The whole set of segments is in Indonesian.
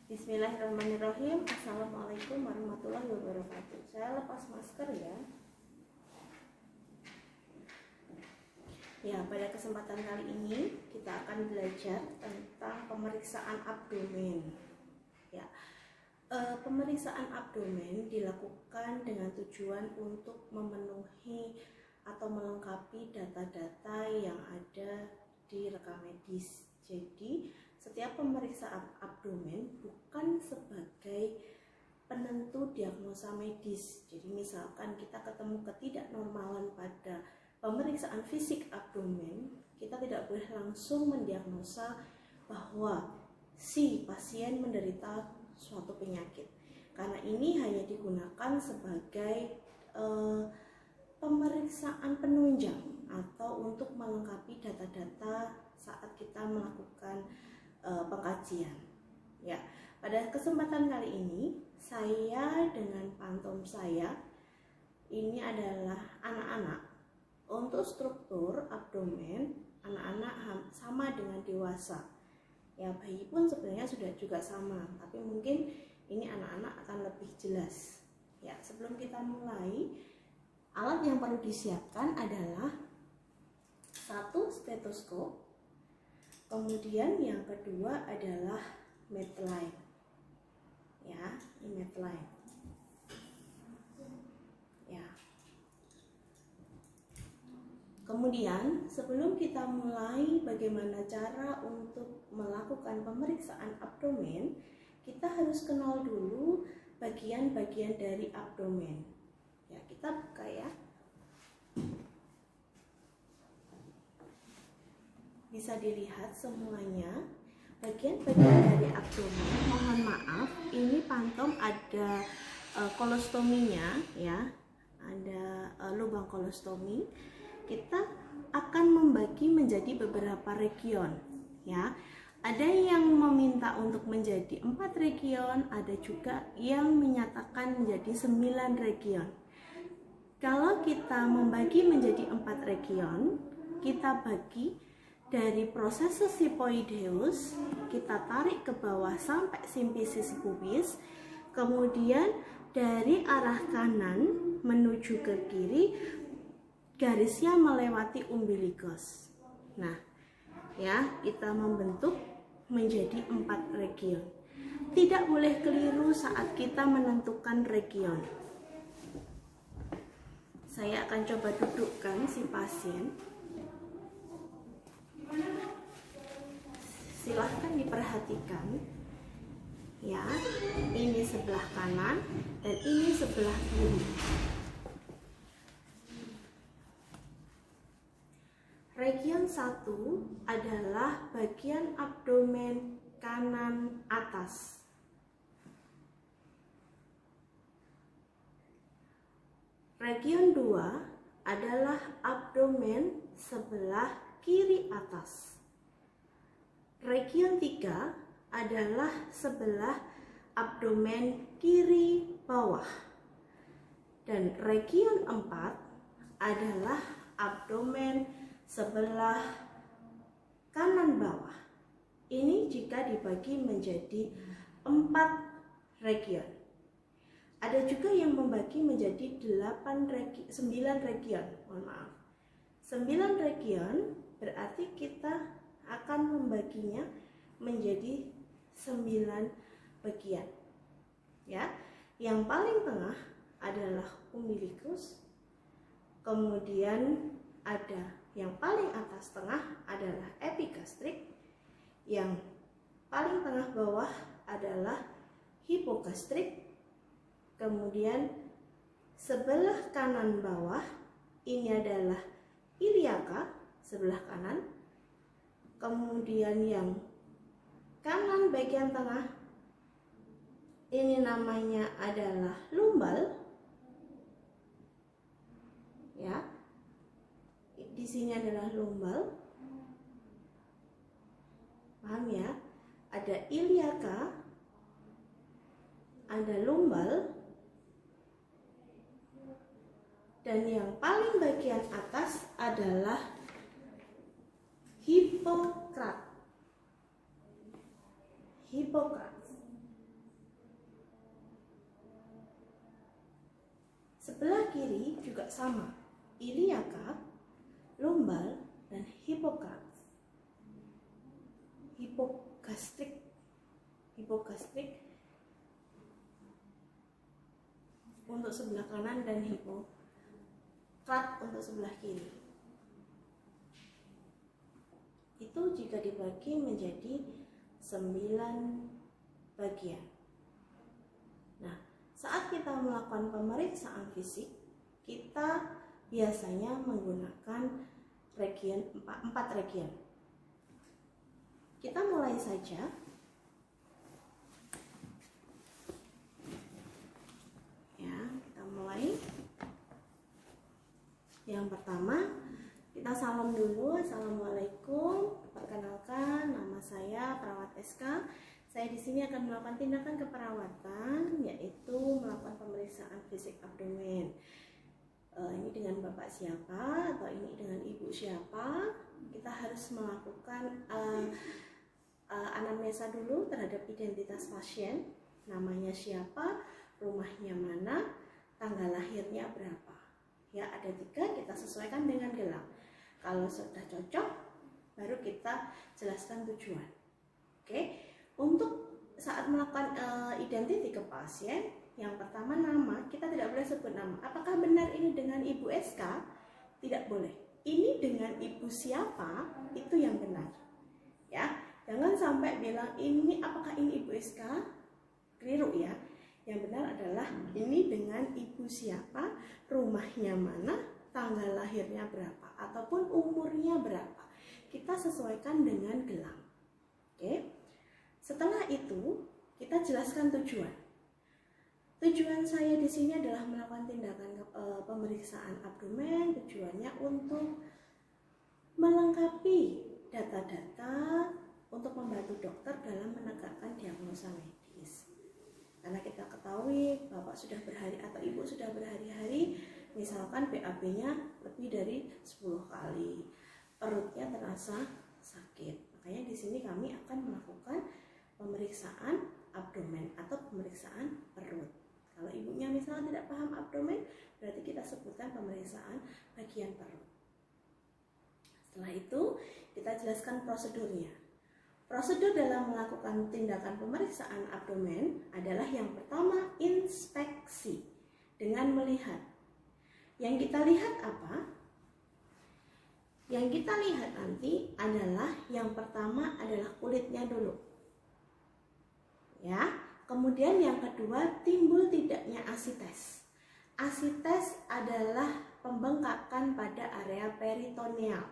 Bismillahirrahmanirrahim. Assalamualaikum warahmatullahi wabarakatuh. Saya lepas masker ya. Ya, pada kesempatan kali ini kita akan belajar tentang pemeriksaan abdomen. Ya, pemeriksaan abdomen dilakukan dengan tujuan untuk memenuhi atau melengkapi data-data yang ada di rekam medis. Jadi setiap pemeriksaan abdomen bukan sebagai penentu diagnosa medis. Jadi misalkan kita ketemu ketidaknormalan pada pemeriksaan fisik abdomen, kita tidak boleh langsung mendiagnosa bahwa si pasien menderita suatu penyakit, karena ini hanya digunakan sebagai pemeriksaan penunjang atau untuk melengkapi data-data saat kita melakukan pengkajian. Ya, pada kesempatan kali ini saya dengan pantom saya ini adalah anak-anak. Untuk struktur abdomen anak-anak sama dengan dewasa. Ya, bayi pun sebenarnya sudah juga sama, tapi mungkin ini anak-anak akan lebih jelas. Ya, sebelum kita mulai, alat yang perlu disiapkan adalah satu stetoskop. Kemudian yang kedua adalah medline. Ya, ini medline. Ya. Kemudian sebelum kita mulai bagaimana cara untuk melakukan pemeriksaan abdomen, kita harus kenal dulu bagian-bagian dari abdomen. Ya, kita buka ya. Bisa dilihat semuanya bagian-bagian dari abdomen. Mohon maaf, ini pantom ada kolostominya ya, ada lubang kolostomi. Kita akan membagi menjadi beberapa region ya. Ada yang meminta untuk menjadi 4 region, ada juga yang menyatakan menjadi 9 region. Kalau kita membagi menjadi 4 region, kita bagi dari processus sipoideus, kita tarik ke bawah sampai simfisis pubis, kemudian dari arah kanan menuju ke kiri, garisnya melewati umbilicus. Nah, ya, kita membentuk menjadi 4 region. Tidak boleh keliru saat kita menentukan region. Saya akan coba dudukkan si pasien. Silahkan diperhatikan ya, ini sebelah kanan dan ini sebelah kiri. Region 1 adalah bagian abdomen kanan atas. Region 2 adalah abdomen sebelah kiri atas. Region 3 adalah sebelah abdomen kiri bawah. Dan region 4 adalah abdomen sebelah kanan bawah. Ini jika dibagi menjadi 4 region. Ada juga yang membagi menjadi 9 region. Mohon maaf. 9 region berarti kita akan membaginya menjadi 9 bagian. Ya, yang paling tengah adalah umbilicus. Kemudian ada yang paling atas tengah adalah epigastrik. Yang paling tengah bawah adalah hipogastrik. Kemudian sebelah kanan bawah ini adalah iliaka sebelah kanan. Kemudian yang kanan bagian tengah ini namanya adalah lumbal. Ya. Di sini adalah lumbal. Paham ya? Ada iliaka, ada lumbal, dan yang paling bagian atas adalah Hipokrat. Sebelah kiri juga sama, iliaca, lumbal, dan hipogastrik. Hipogastrik untuk sebelah kanan dan hipotrat untuk sebelah kiri. Itu jika dibagi menjadi 9 bagian. Nah, saat kita melakukan pemeriksaan fisik, kita biasanya menggunakan region 4 region. Kita mulai saja. Ya, kita mulai. Yang pertama, kita salam dulu. Assalamualaikum. Perkenalkan, nama saya Perawat SK. Saya di sini akan melakukan tindakan keperawatan, yaitu melakukan pemeriksaan fisik abdomen. Ini dengan bapak siapa atau ini dengan ibu siapa? Kita harus melakukan anamnesa dulu terhadap identitas pasien. Namanya siapa, rumahnya mana, tanggal lahirnya berapa. Ya, ada 3, kita sesuaikan dengan gelang. Kalau sudah cocok, baru kita jelaskan tujuan. Oke, untuk saat melakukan identiti ke pasien, yang pertama nama, kita tidak boleh sebut nama. Apakah benar ini dengan Ibu SK? Tidak boleh. Ini dengan Ibu siapa? Itu yang benar. Ya, jangan sampai bilang ini apakah ini Ibu SK? Keliru ya. Yang benar adalah ini dengan ibu siapa, rumahnya mana, tanggal lahirnya berapa, ataupun umurnya berapa. Kita sesuaikan dengan gelang. Oke. Setelah itu, kita jelaskan tujuan. Tujuan saya di sini adalah melakukan tindakan pemeriksaan abdomen. Tujuannya untuk melengkapi data-data untuk membantu dokter dalam menegakkan diagnosa medis. Karena kita ketahui bapak sudah berhari atau ibu sudah berhari-hari, misalkan BAB-nya lebih dari 10 kali, perutnya terasa sakit. Makanya di sini kami akan melakukan pemeriksaan abdomen atau pemeriksaan perut. Kalau ibunya misalnya tidak paham abdomen, berarti kita sebutkan pemeriksaan bagian perut. Setelah itu kita jelaskan prosedurnya. Prosedur dalam melakukan tindakan pemeriksaan abdomen adalah yang pertama inspeksi dengan melihat. Yang kita lihat apa? Yang kita lihat nanti adalah yang pertama adalah kulitnya dulu. Ya, kemudian yang kedua timbul tidaknya asites. Asites adalah pembengkakan pada area peritoneal.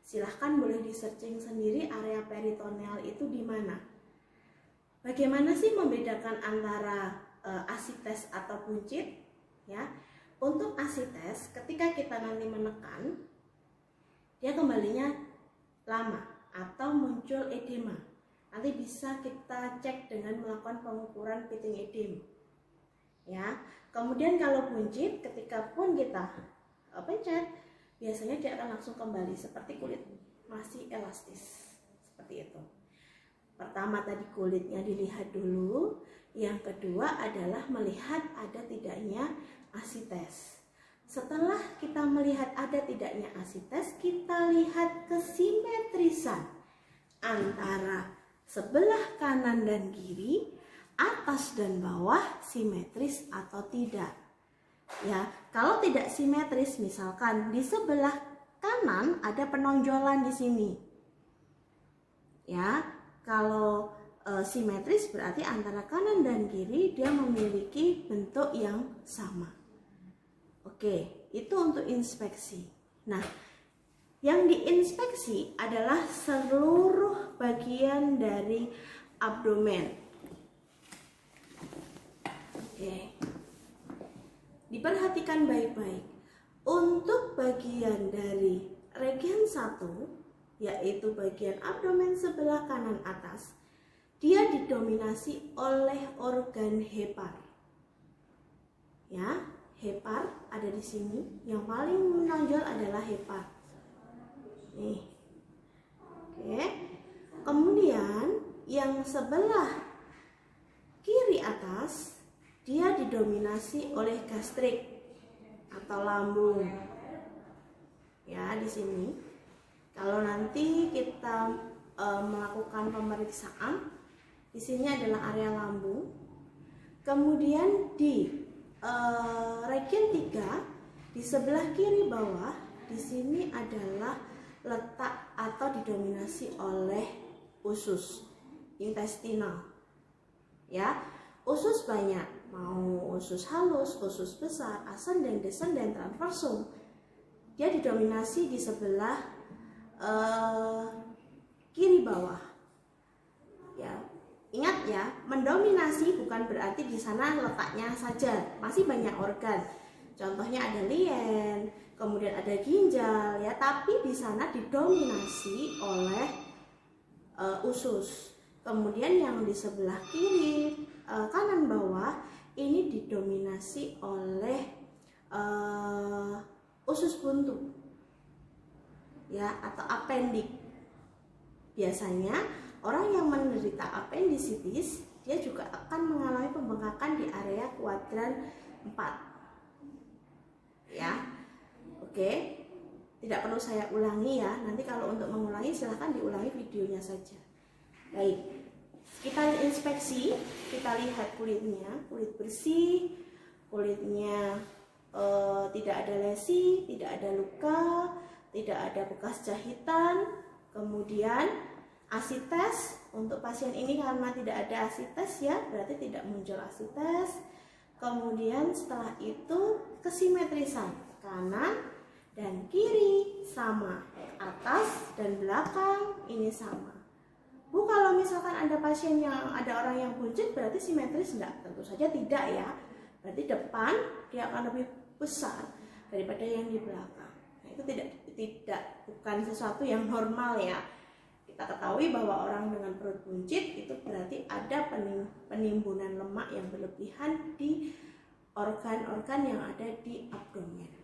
Silahkan boleh di-searching sendiri area peritoneal itu di mana. Bagaimana sih membedakan antara asites atau buncit? Ya, untuk asites ketika kita nanti menekan, dia kembalinya lama atau muncul edema. Nanti bisa kita cek dengan melakukan pengukuran pitting edema. Ya, kemudian kalau buncit, ketika pun kita pencet, biasanya dia akan langsung kembali seperti kulit masih elastis, seperti itu. Pertama tadi kulitnya dilihat dulu, yang kedua adalah melihat ada tidaknya asites. Setelah kita melihat ada tidaknya asites, kita lihat kesimetrisan antara sebelah kanan dan kiri, atas dan bawah simetris atau tidak. Ya, kalau tidak simetris, misalkan di sebelah kanan ada penonjolan di sini. Ya, kalau simetris berarti antara kanan dan kiri dia memiliki bentuk yang sama. Oke, itu untuk inspeksi. Nah, yang diinspeksi adalah seluruh bagian dari abdomen. Oke. Diperhatikan baik-baik. Untuk bagian dari region 1, yaitu bagian abdomen sebelah kanan atas, dia didominasi oleh organ hepar. Ya, hepar ada di sini. Yang paling menonjol adalah hepar. Nih. Oke. Kemudian yang sebelah kiri atas dia didominasi oleh gastrik. atau lambung. Ya, di sini kalau nanti kita melakukan pemeriksaan, di sini adalah area lambung. Kemudian di region 3 di sebelah kiri bawah, di sini adalah letak atau didominasi oleh usus intestinal. Ya, usus banyak, mau usus halus, usus besar, ascending, descending, transversum. Dia didominasi di sebelah kiri bawah. Ya, ingat ya, mendominasi bukan berarti di sana letaknya saja, masih banyak organ. Contohnya ada lien, kemudian ada ginjal, ya, tapi di sana didominasi oleh usus. Kemudian yang di sebelah kiri kanan bawah ini didominasi oleh usus buntu, ya, atau appendix. Biasanya orang yang menderita appendicitis dia juga akan mengalami pembengkakan di area kuadran 4. Ya, oke, tidak perlu saya ulangi ya. Nanti kalau untuk mengulangi silahkan diulangi videonya saja. Baik, kita inspeksi, kita lihat kulitnya, kulit bersih, kulitnya tidak ada lesi, tidak ada luka, tidak ada bekas jahitan. Kemudian asites, untuk pasien ini karena tidak ada asites ya, berarti tidak muncul asites. Kemudian setelah itu kesimetrisan, kanan dan kiri sama, atas dan belakang ini sama. Bu, kalau misalkan ada pasien yang ada orang yang buncit berarti simetris enggak? Tentu saja tidak ya. Berarti depan dia akan lebih besar daripada yang di belakang. Nah, itu bukan sesuatu yang normal ya. Kita ketahui bahwa orang dengan perut buncit itu berarti ada penimbunan lemak yang berlebihan di organ-organ yang ada di abdomen.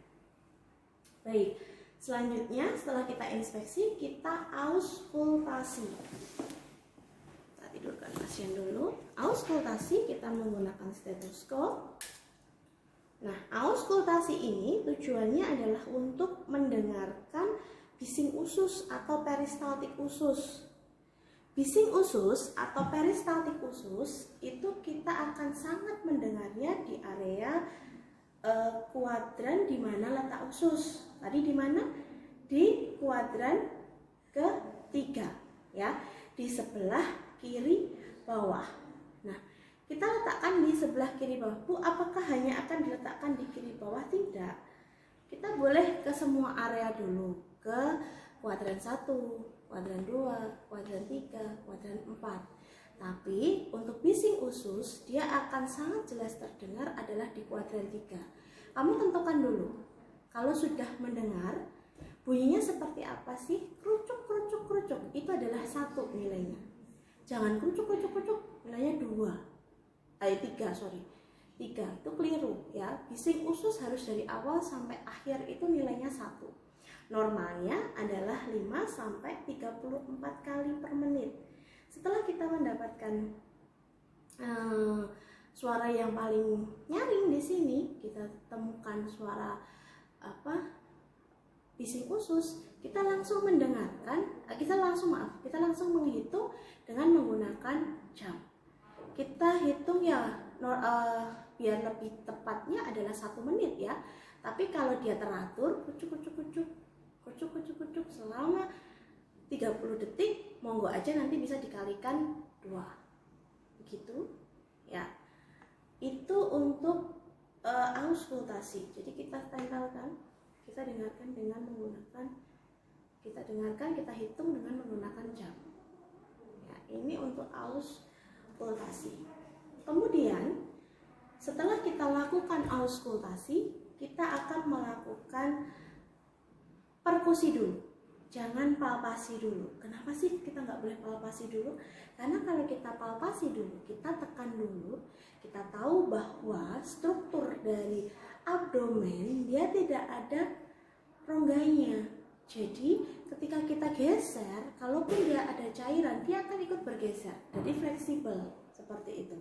Baik, selanjutnya setelah kita inspeksi, kita auskultasi. Tidurkan pasien dulu. Auskultasi kita menggunakan stetoskop. Nah, auskultasi ini tujuannya adalah untuk mendengarkan bising usus atau peristaltik usus. Bising usus atau peristaltik usus itu kita akan sangat mendengarnya di area kuadran di mana letak usus. Tadi di mana? Di kuadran ketiga, ya, di sebelah kiri bawah. Nah, kita letakkan di sebelah kiri bawah. Bu, apakah hanya akan diletakkan di kiri bawah? Tidak. Kita boleh ke semua area dulu, ke kuadran 1, kuadran 2, kuadran 3, kuadran 4. Tapi untuk bising usus dia akan sangat jelas terdengar adalah di kuadran 3. Kamu tentukan dulu. Kalau sudah mendengar bunyinya seperti apa sih? Kerucuk, kerucuk, kerucuk. Itu adalah 1 nilainya. Jangan kerucuk, kerucuk, kerucuk, nilainya 3, sorry. 3 itu keliru ya. Bising usus harus dari awal sampai akhir itu nilainya 1. Normalnya adalah 5 sampai 34 kali per menit. Setelah kita mendapatkan suara yang paling nyaring di sini, kita temukan suara bising usus, kita langsung mendengarkan, kita langsung menghitung dengan menggunakan jam. Kita hitung ya, biar lebih tepatnya adalah 1 menit ya. Tapi kalau dia teratur, kucuk selama 30 detik, monggo aja nanti bisa dikalikan 2. Begitu ya. Itu untuk auskultasi. Jadi kita tempelkan, kita dengarkan dengan menggunakan, kita hitung dengan menggunakan jam. Ya, ini untuk auskultasi. Kemudian setelah kita lakukan auskultasi, kita akan melakukan perkusi dulu. Jangan palpasi dulu. Kenapa sih kita nggak boleh palpasi dulu? Karena kalau kita palpasi dulu, kita tekan dulu, kita tahu bahwa struktur dari abdomen dia tidak ada rongganya. Jadi ketika kita geser, kalaupun dia ada cairan, dia akan ikut bergeser. Jadi fleksibel seperti itu.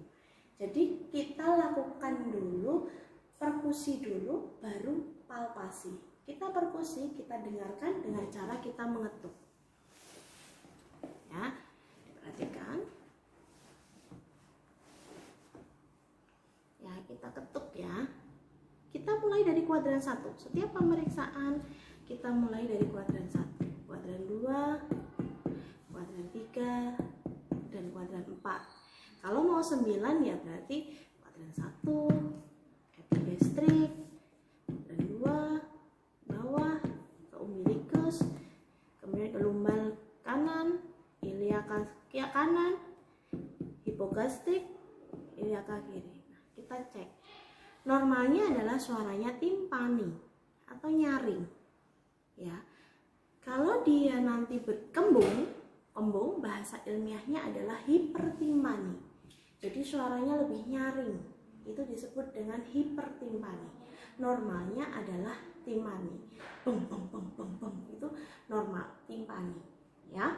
Jadi kita lakukan dulu perkusi dulu, baru palpasi. Kita perkusi, kita dengarkan dengan cara kita mengetuk. Ya, perhatikan. Ya, kita ketuk ya. Kita mulai dari kuadran 1. Setiap pemeriksaan kita mulai dari kuadran 1, kuadran 2, kuadran 3, dan kuadran 4. Kalau mau 9 ya berarti kuadran 1, epigastrik, kuadran 2, bawah, ke umbilikus, kemudian ke lumbal kanan, iliaka kanan, hipogastrik, iliaka kiri. Nah, kita cek. Normalnya adalah suaranya timpani atau nyaring. Ya. Kalau dia nanti berkembung, bahasa ilmiahnya adalah hipertimpani. Jadi suaranya lebih nyaring. Itu disebut dengan hipertimpani. Normalnya adalah timpani. Beng beng beng beng beng, itu normal timpani, ya.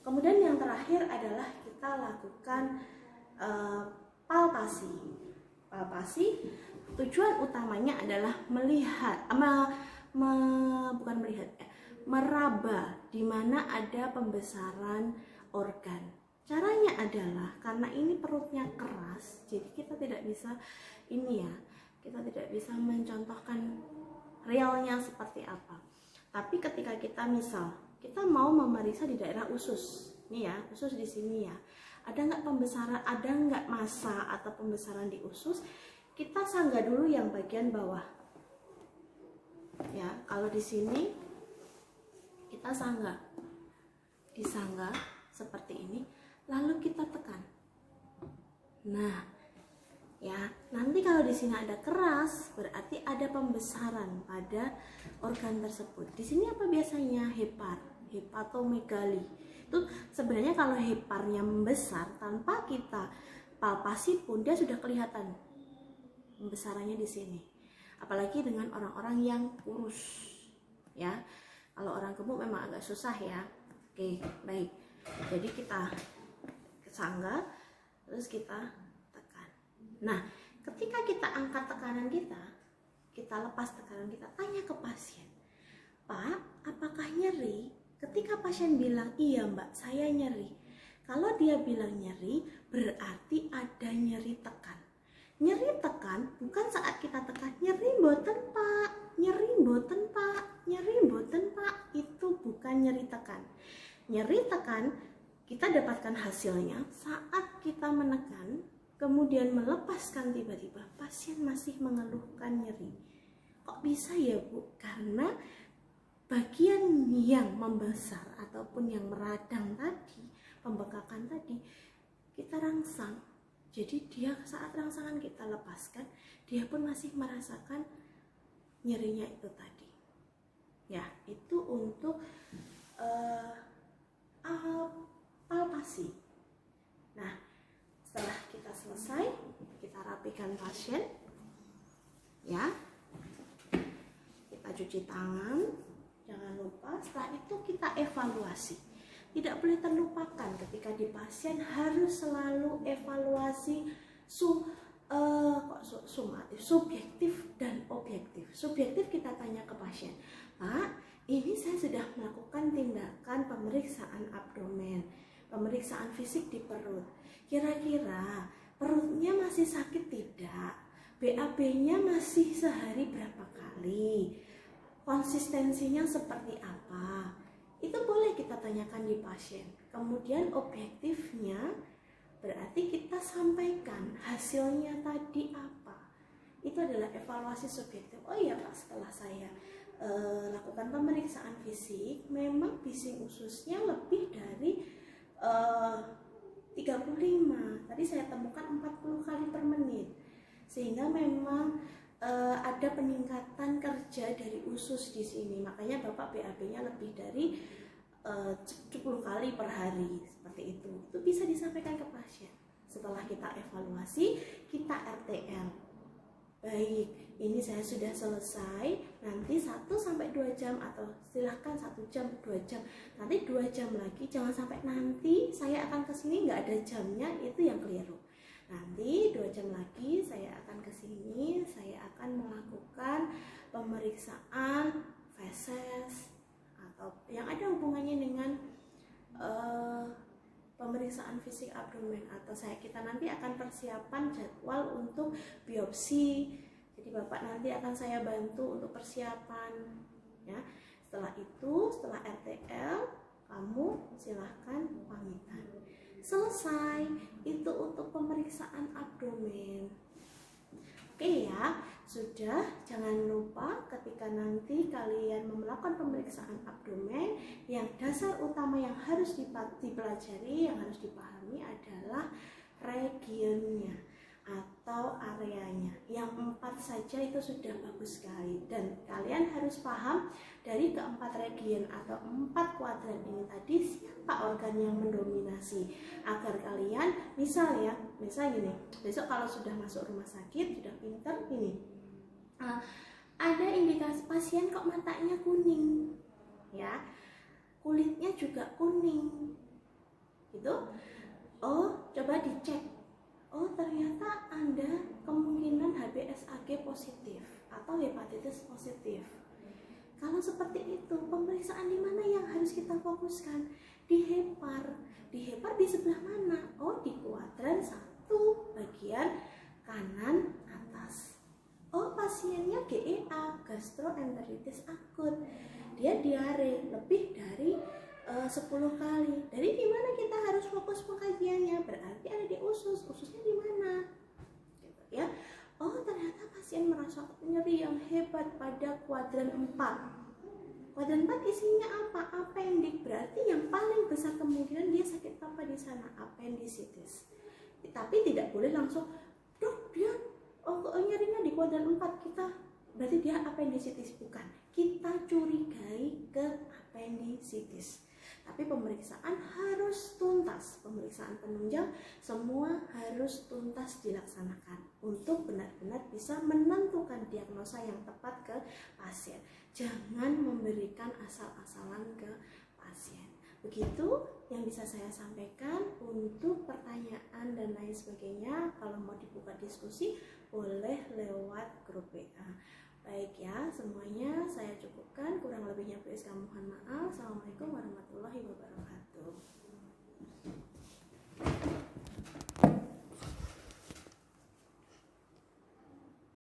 Kemudian yang terakhir adalah kita lakukan palpasi. Palpasi tujuan utamanya adalah melihat, bukan melihat, meraba di mana ada pembesaran organ. Caranya adalah karena ini perutnya keras, jadi kita tidak bisa kita tidak bisa mencontohkan realnya seperti apa. Tapi ketika kita kita mau memeriksa di daerah usus, nih ya, usus di sini ya, ada nggak pembesaran, ada nggak massa atau pembesaran di usus, kita sanggah dulu yang bagian bawah. Ya, kalau di sini kita disanggah seperti ini, lalu kita tekan. Nah, ya, nanti kalau di sini ada keras, berarti ada pembesaran pada organ tersebut. Di sini apa biasanya? Hepatomegali. Itu sebenarnya kalau heparnya membesar, tanpa kita palpasi pun dia sudah kelihatan pembesarannya di sini. Apalagi dengan orang-orang yang kurus, ya. Kalau orang gemuk memang agak susah ya. Oke, baik. Jadi kita sanggah, terus kita tekan. Nah, ketika kita angkat tekanan kita lepas tekanan kita, tanya ke pasien, Pak, apakah nyeri? Ketika pasien bilang, iya Mbak, saya nyeri. Kalau dia bilang nyeri, berarti ada nyeri tekan. Nyeri tekan bukan saat kita tekan, nyeri mboten Pak, nyeri mboten Pak, nyeri mboten Pak. Itu bukan nyeri tekan. Nyeri tekan kita dapatkan hasilnya saat kita menekan, kemudian melepaskan tiba-tiba pasien masih mengeluhkan nyeri. Kok bisa ya Bu? Karena bagian yang membesar ataupun yang meradang tadi, pembengkakan tadi, kita rangsang. Jadi dia saat rangsangan kita lepaskan, dia pun masih merasakan nyerinya itu tadi. Ya, itu untuk palpasi. Nah, setelah kita selesai, kita rapikan pasien, ya. Kita cuci tangan, jangan lupa. Setelah itu kita evaluasi. Tidak boleh terlupakan ketika di pasien harus selalu evaluasi subjektif dan objektif. Subjektif kita tanya ke pasien, Pak, ini saya sudah melakukan tindakan pemeriksaan abdomen, pemeriksaan fisik di perut. Kira-kira perutnya masih sakit tidak? BAB-nya masih sehari berapa kali? Konsistensinya seperti apa? Itu boleh kita tanyakan di pasien. Kemudian objektifnya berarti kita sampaikan hasilnya tadi apa. Itu adalah evaluasi subjektif. Oh iya Pak, setelah saya lakukan pemeriksaan fisik, memang bising ususnya lebih dari 35. Tadi saya temukan 40 kali per menit. Sehingga memang ada peningkatan kerja dari usus di sini. Makanya Bapak BAB-nya lebih dari 10 kali per hari, seperti itu. Itu bisa disampaikan ke pasien. Setelah kita evaluasi, kita RTL. Baik, ini saya sudah selesai. Nanti 1-2 jam, atau silahkan 1 jam, 2 jam. Nanti 2 jam lagi, jangan sampai nanti saya akan kesini nggak ada jamnya, itu yang keliru. Nanti 2 jam lagi saya akan ke sini, saya akan melakukan pemeriksaan feses atau yang ada hubungannya dengan pemeriksaan fisik abdomen, atau kita nanti akan persiapan jadwal untuk biopsi. Jadi Bapak nanti akan saya bantu untuk persiapan ya. Setelah itu, setelah RTL, kamu silahkan pamitan. Selesai, itu untuk pemeriksaan abdomen. Oke ya, sudah. Jangan lupa ketika nanti kalian melakukan pemeriksaan abdomen, yang dasar utama yang harus dipelajari, yang harus dipahami adalah regionnya atau areanya. Yang 4 saja itu sudah bagus sekali, dan kalian harus paham dari keempat region atau 4 kuadran ini tadi siapa organ yang mendominasi, agar kalian misal gini, besok kalau sudah masuk rumah sakit, sudah pinter ini, ada indikasi pasien kok matanya kuning ya, kulitnya juga kuning gitu, oh coba dicek, oh ternyata Anda kemungkinan HBsAg positif atau hepatitis positif. Kalau seperti itu, pemeriksaan di mana yang harus kita fokuskan? Di hepar. Di hepar di sebelah mana? Oh, di kuadran 1 bagian kanan atas. Oh, pasiennya GEA, gastroenteritis akut. Dia diare lebih dari 10 kali. Dari di mana kita harus fokus pengkajiannya? Berarti ada di usus. Ususnya di mana? Gitu ya. Oh, ternyata pasien merasa nyeri yang hebat pada kuadran 4. Kuadran 4 isinya apa? Apendik. Berarti yang paling besar kemungkinan dia sakit apa di sana? Appendicitis. Tapi tidak boleh langsung, dok dia nyerinya di kuadran 4, kita berarti dia appendicitis. Bukan. Kita curigai ke appendicitis. Tapi pemeriksaan harus tuntas, pemeriksaan penunjang semua harus tuntas dilaksanakan untuk benar-benar bisa menentukan diagnosa yang tepat ke pasien. Jangan memberikan asal-asalan ke pasien. Begitu yang bisa saya sampaikan. Untuk pertanyaan dan lain sebagainya, kalau mau dibuka diskusi boleh lewat grup WA. Baik ya, semuanya saya cukupkan. Kurang lebihnya mohon maaf. Assalamualaikum warahmatullahi wabarakatuh.